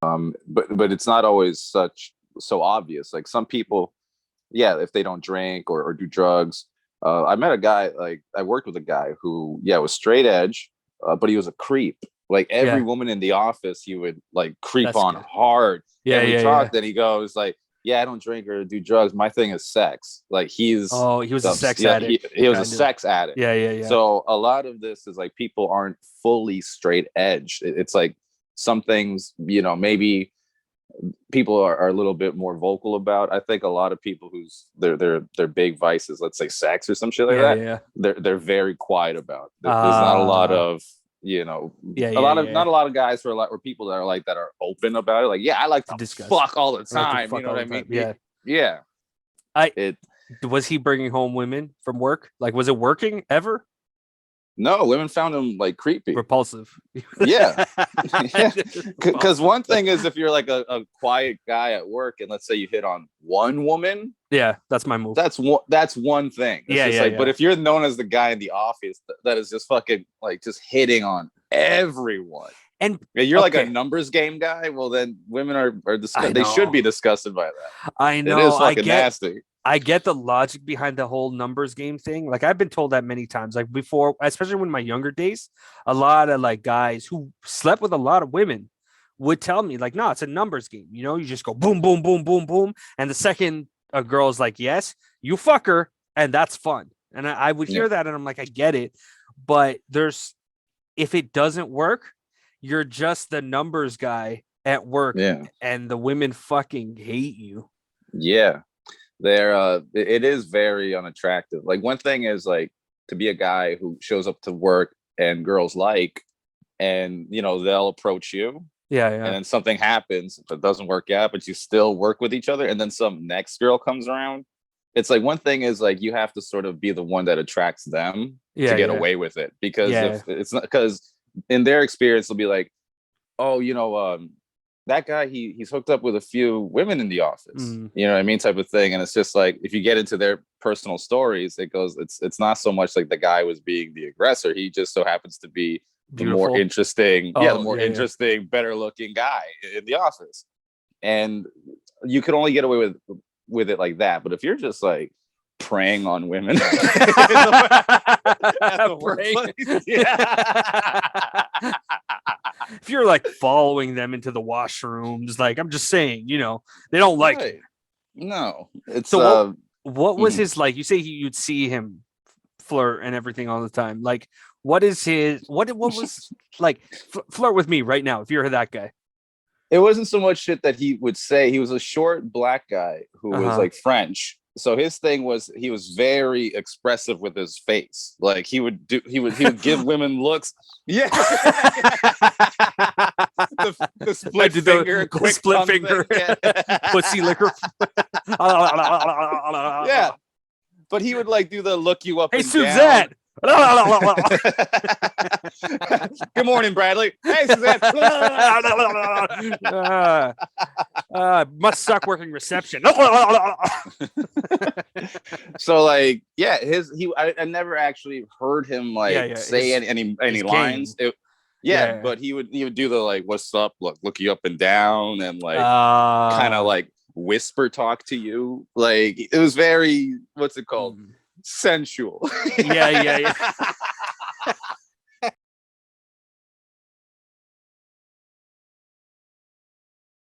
But it's not always so obvious. Like some people, yeah, if they don't drink or do drugs. I met a guy, like I worked with a guy who, yeah, was straight edge, but he was a creep. Like every Yeah, woman in the office, he would like creep that's on good. hard. Yeah, And we yeah, yeah. talked, and he goes like, "Yeah, I don't drink or do drugs. My thing is sex." Like Oh, he was a sex yeah, he addict, he was a kind of. sex addict. Yeah, yeah, yeah. So a lot of this is like people aren't fully straight edge. It's like some things, maybe people are a little bit more vocal about. I think a lot of people whose their big vices, let's say sex or some shit like Yeah, that, yeah. they're very quiet about. There's not a lot Uh of yeah, a yeah, lot of yeah. not a lot of guys who are like, or people that are like that are open about it. Like, yeah, I like To to discuss. fuck all the I like to time. You fuck know what all I the time. mean? Yeah. Yeah. I It Was he bringing home women from work? Like, was it working ever? No, women found him like creepy. Repulsive. Yeah. Yeah, because Repulsive. one thing is if you're like a quiet guy at work and let's say you hit on one woman, Yeah, that's my move. that's one thing. It's Yeah, just yeah, like, but yeah. if you're known as the guy in the office that is just fucking like just hitting on everyone, And and you're like a okay, numbers game guy, well then women are I they should know. be disgusted by that. I It know. is fucking nasty. I get the logic behind the whole numbers game thing. Like I've been told that many times. Like before, especially when my younger days, a lot of like guys who slept with a lot of women would tell me like, no, it's a numbers game. You just go boom, boom, boom, boom, boom, and the second a girl's like, yes, you fuck her, and that's fun. And I would Yeah. hear that, and I'm like, I get it, but if it doesn't work, you're just the numbers guy at work, Yeah. and the women fucking hate you. Yeah. It is very unattractive. Like one thing is like to be a guy who shows up to work and girls like, and they'll approach you, Yeah, and yeah, then something happens that doesn't work out, but you still work with each other, and then some next girl comes around. It's like one thing is like you have to sort of be the one that attracts them to yeah, get yeah, away with it, because yeah. if it's not, because in their experience they'll be like, oh, that guy, he's hooked up with a few women in the office, Mm, you know what I mean, type of thing. And it's just like if you get into their personal stories, it's not so much like the guy was being the aggressor. He just so happens to be the more beautiful. interesting, yeah, the Oh, more yeah, yeah. interesting, better looking guy in the office. And you could only get away with it like that. But if you're just like preying on women at the Praying. workplace, yeah. If you're like following them into the washrooms, like I'm just saying, they don't like you. Right. No, it's So what was mhm. his like? You say you'd see him flirt and everything all the time. Like, what is his what was like? Flirt with me right now if you're that guy. It wasn't so much shit that he would say. He was a short black guy who Uh was huh. like French. So his thing was he was very expressive with his face. Like he would give women looks. Yeah. the I split did finger, the quick split tongue finger, thing. Yeah. pussy liquor. Yeah. But he would like do the look you up Hey, and down. Suzette. Good morning, Bradley. Hey, Suzanne. Must suck working reception. So like, yeah, I never actually heard him Yeah, like yeah. say any His game. lines. Yeah, Yeah. but he would do the like, what's up, look you up and down, and like kind of Uh, like whisper talk to you. Like it was very, what's it called, mm. sensual. Yeah, yeah, yeah.